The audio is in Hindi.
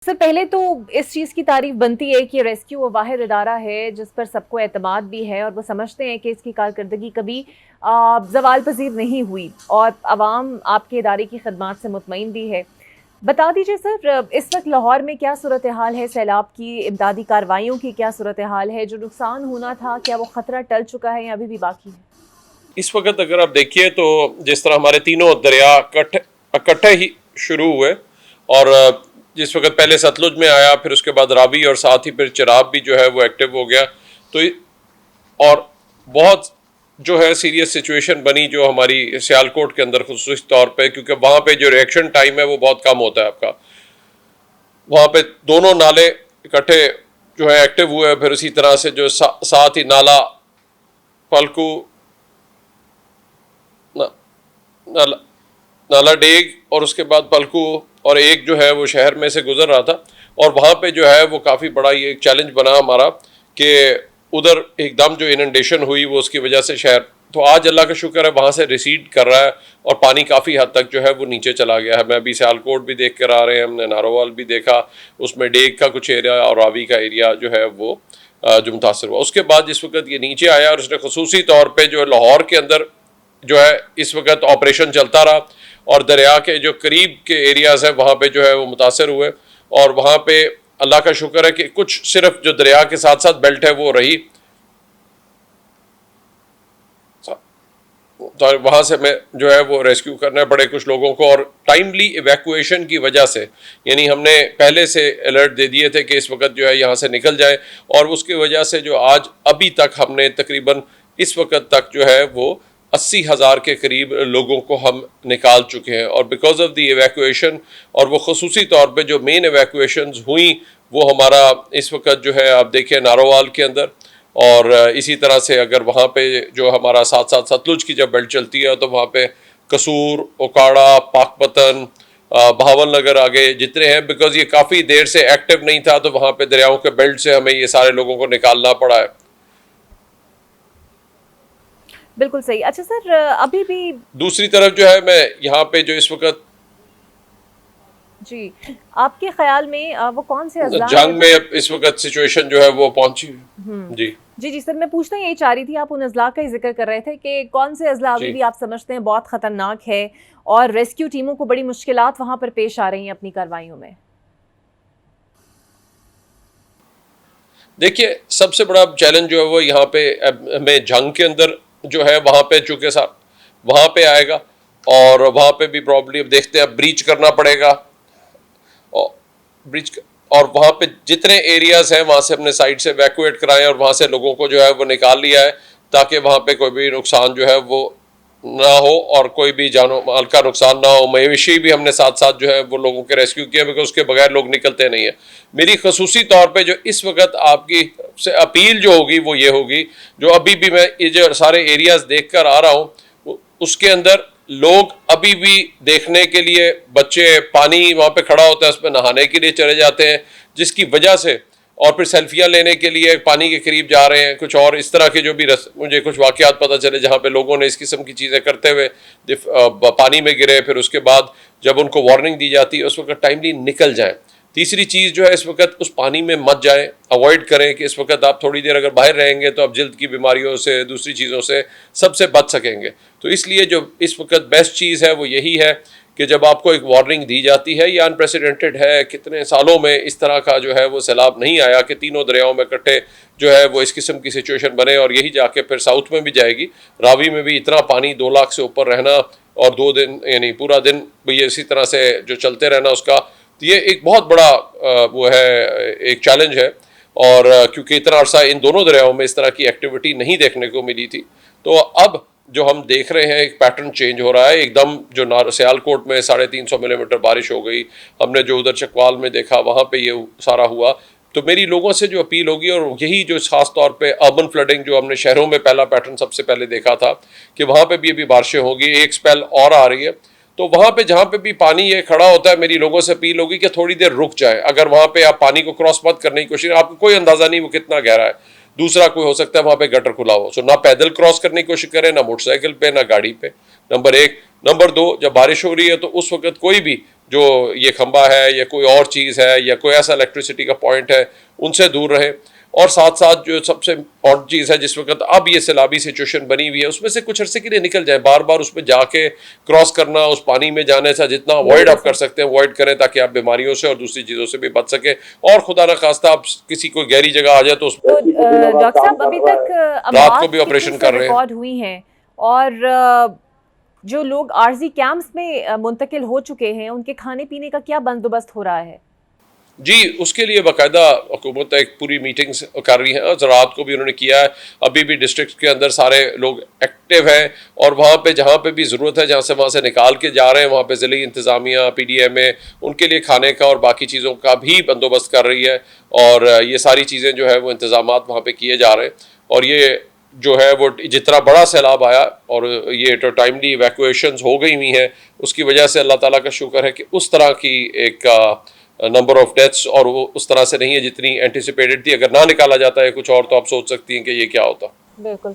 सर पहले तो इस चीज़ की तारीफ बनती है कि रेस्क्यू वो वाहिद इदारा है जिस पर सबको एतमाद भी है और वो समझते हैं कि इसकी कारकर्दगी कभी ज़वाल पजीर नहीं हुई और आवाम आपके इदारे की खदमात से मुतमईन भी है। बता दीजिए सर, इस वक्त लाहौर में क्या सूरत हाल है, सैलाब की इमदादी कार्रवाइयों की क्या सूरत हाल है, जो नुकसान होना था क्या वो ख़तरा टल चुका है या अभी भी बाकी है? इस वक्त अगर आप देखिए तो जिस तरह हमारे तीनों दरिया इकट्ठे ही शुरू हुए और जिस वक्त पहले सतलुज में आया, फिर उसके बाद रावी और साथ ही फिर चिराब भी जो है वो एक्टिव हो गया, तो और बहुत जो है सीरियस सिचुएशन बनी जो हमारी सियालकोट के अंदर खुसूस तौर पे, क्योंकि वहाँ पे जो रिएक्शन टाइम है वो बहुत कम होता है आपका। वहाँ पे दोनों नाले इकट्ठे जो है एक्टिव हुए, फिर उसी तरह से जो साथ ही नाला फलकू नाला नाला डेग और उसके बाद पलकू और एक जो है वो शहर में से गुजर रहा था, और वहाँ पे जो है वो काफ़ी बड़ा ये एक चैलेंज बना हमारा कि उधर एकदम जो इनंडेशन हुई वो उसकी वजह से शहर, तो आज अल्लाह का शुक्र है वहाँ से रिसीड कर रहा है और पानी काफ़ी हद तक जो है वो नीचे चला गया है। मैं अभी सियालकोट भी देख कर आ रहे हैं, हमने नारोवाल भी देखा, उसमें डेग का कुछ एरिया और रावी का एरिया जो है वो जो मुतासर हुआ। उसके बाद जिस वक्त ये नीचे आया और उसने खसूसी तौर पर जो लाहौर के अंदर जो है इस वक्त ऑपरेशन चलता रहा और दरिया के जो करीब के एरियाज़ हैं वहाँ पे जो है वो मुतासर हुए, और वहाँ पे अल्लाह का शुक्र है कि कुछ सिर्फ जो दरिया के साथ साथ बेल्ट है वो रही, तो वहाँ से मैं जो है वो रेस्क्यू करने पड़े कुछ लोगों को, और टाइमली इवैक्यूएशन की वजह से, यानी हमने पहले से अलर्ट दे दिए थे कि इस वक्त जो है यहाँ से निकल जाए, और उसकी वजह से जो आज अभी तक हमने तकरीबन इस वक्त तक जो है वो 80,000 के करीब लोगों को हम निकाल चुके हैं। और बिकॉज ऑफ द इवैक्यूएशन, और वो खसूसी तौर पे जो मेन इवैक्यूएशंस हुई वो हमारा इस वक्त जो है आप देखिए नारोवाल के अंदर, और इसी तरह से अगर वहाँ पे जो हमारा साथ साथ सतलुज की जब बेल्ट चलती है तो वहाँ पे कसूर, ओकाड़ा, पाकपतन, बहावल नगर आगे जितने हैं, बिकॉज ये काफ़ी देर से एक्टिव नहीं था तो वहाँ पे दरियाओं के बेल्ट से हमें ये सारे लोगों को निकालना पड़ा है। बिल्कुल सही। अच्छा सर, अभी भी दूसरी तरफ जो है मैं यहाँ पे जो इस वक्त जी, आपके ख्याल में वो कौन से अजला जंग हैं? में इस वक्त सिचुएशन जो है वो पहुंची जी जी जी सर, मैं पूछना यही चाह रही थी, आप उन अजला का ही जिक्र कर रहे थे कि कौन से अजला अभी जी भी आप समझते हैं बहुत ख़तरनाक है और रेस्क्यू टीमों को बड़ी मुश्किलात वहाँ पर पेश आ रही हैं अपनी कार्रवाइयों में? देखिए सबसे बड़ा चैलेंज जो है वो यहाँ पे हमें जंग के अंदर जो है वहाँ पे चूँकि साहब वहाँ पे आएगा, और वहाँ पे भी प्रॉब्लम देखते हैं, ब्रीच करना पड़ेगा, और ब्रीच और वहाँ पे जितने एरियाज़ हैं वहाँ से हमने साइड से वैक्यूएट कराए और वहाँ से लोगों को जो है वो निकाल लिया है, ताकि वहाँ पे कोई भी नुकसान जो है वो ना हो और कोई भी जानो माल का नुकसान ना हो। मवेशी भी हमने साथ साथ जो है वो लोगों के रेस्क्यू किया, बिकॉज उसके बगैर लोग निकलते नहीं है। मेरी खसूसी तौर पे जो इस वक्त आपकी से अपील जो होगी वो ये होगी, जो अभी भी मैं ये जो सारे एरियाज़ देख कर आ रहा हूँ उसके अंदर लोग अभी भी देखने के लिए, बच्चे पानी वहाँ पे खड़ा होता है उसमें नहाने के लिए चले जाते हैं, जिसकी वजह से, और फिर सेल्फियाँ लेने के लिए पानी के करीब जा रहे हैं, कुछ और इस तरह के जो भी मुझे कुछ वाक़यात पता चले जहाँ पे लोगों ने इस किस्म की चीज़ें करते हुए पानी में गिरे, फिर उसके बाद जब उनको वार्निंग दी जाती है उस वक्त टाइमली निकल जाएं। तीसरी चीज़ जो है इस वक्त उस पानी में मत जाएं, अवॉइड करें कि इस वक्त आप थोड़ी देर अगर बाहर रहेंगे तो आप जल्द की बीमारियों से, दूसरी चीज़ों से सबसे बच सकेंगे। तो इसलिए जो इस वक्त बेस्ट चीज़ है वो यही है कि जब आपको एक वार्निंग दी जाती है, ये अनप्रेसिडेंटेड है, कितने सालों में इस तरह का जो है वो सैलाब नहीं आया कि तीनों दरियाओं में इकट्ठे जो है वो इस किस्म की सिचुएशन बने, और यही जाके फिर साउथ में भी जाएगी। रावी में भी इतना पानी 2 लाख से ऊपर रहना और 2 दिन यानी पूरा दिन ये इसी तरह से जो चलते रहना उसका, तो ये एक बहुत बड़ा वो है एक चैलेंज है। और क्योंकि इतना अरसा इन दोनों दरियाओं में इस तरह की एक्टिविटी नहीं देखने को मिली थी, तो अब जो हम देख रहे हैं एक पैटर्न चेंज हो रहा है एकदम। जो सियालकोट में 350 मिलीमीटर बारिश हो गई, हमने जो उधर चकवाल में देखा वहाँ पे ये सारा हुआ। तो मेरी लोगों से जो अपील होगी, और यही जो खास तौर पे अर्बन फ्लडिंग जो हमने शहरों में पहला पैटर्न सबसे पहले देखा था कि वहाँ पे भी अभी बारिशें होगी, एक स्पेल और आ रही है, तो वहाँ पे जहाँ पे भी पानी ये खड़ा होता है मेरी लोगों से अपील होगी कि थोड़ी देर रुक जाए। अगर वहाँ पे आप पानी को क्रॉस मत करने की कोशिश, आपको कोई अंदाज़ा नहीं वो कितना गहरा है, दूसरा कोई हो सकता है वहां पे गटर खुला हो, सो ना पैदल क्रॉस करने की कोशिश करें, ना मोटरसाइकिल पे, ना गाड़ी पे, नंबर एक। नंबर दो, जब बारिश हो रही है तो उस वक्त कोई भी जो ये खंबा है या कोई और चीज़ है या कोई ऐसा इलेक्ट्रिसिटी का पॉइंट है उनसे दूर रहे। और साथ साथ जो सबसे इम्पॉर्टेंट चीज़ है, जिस वक्त अब ये सैलाबी सिचुएशन बनी हुई है उसमें से कुछ अरसे के लिए निकल जाए, बार बार उसमें जाके क्रॉस करना, उस पानी में जाने से जितना अवॉइड आप कर सकते हैं अवॉइड करें, ताकि आप बीमारियों से और दूसरी चीज़ों से भी बच सके। और खुदा ना खास्ता आप किसी कोई गहरी जगह आ जाए तो तो डॉक्टर साहब, अभी तक रात को भी अमवात ऑपरेशन कितनी कर रहे हैं। रिकॉर्ड हुई हैं, और जो लोग आरजी कैंप्स में मुंतकिल हो चुके हैं उनके खाने पीने का क्या बंदोबस्त हो रहा है? जी, उसके लिए बाकायदा हुकूमत एक पूरी मीटिंग्स कर रही है, रात को भी उन्होंने किया है। अभी भी डिस्ट्रिक्ट के अंदर सारे लोग एक्टिव हैं और वहाँ पे जहाँ पे भी ज़रूरत है जहाँ से वहाँ से निकाल के जा रहे हैं, वहाँ पे ज़िली इंतज़ामिया, PDMA उनके लिए खाने का और बाकी चीज़ों का भी बंदोबस्त कर रही है। और ये सारी चीज़ें जो है वो इंतज़ामात वहाँ पे किए जा रहे हैं। और ये जो है वो जितना बड़ा सैलाब आया और ये तो टाइमली इवैक्यूएशंस हो गई हुई हैं, उसकी वजह से अल्लाह ताला का शुक्र है कि उस तरह की एक नंबर ऑफ डेथ्स और वो उस तरह से नहीं है जितनी एंटिसिपेटेड थी। अगर ना निकाला जाता है कुछ और तो आप सोच सकती हैं कि ये क्या होता। बिल्कुल।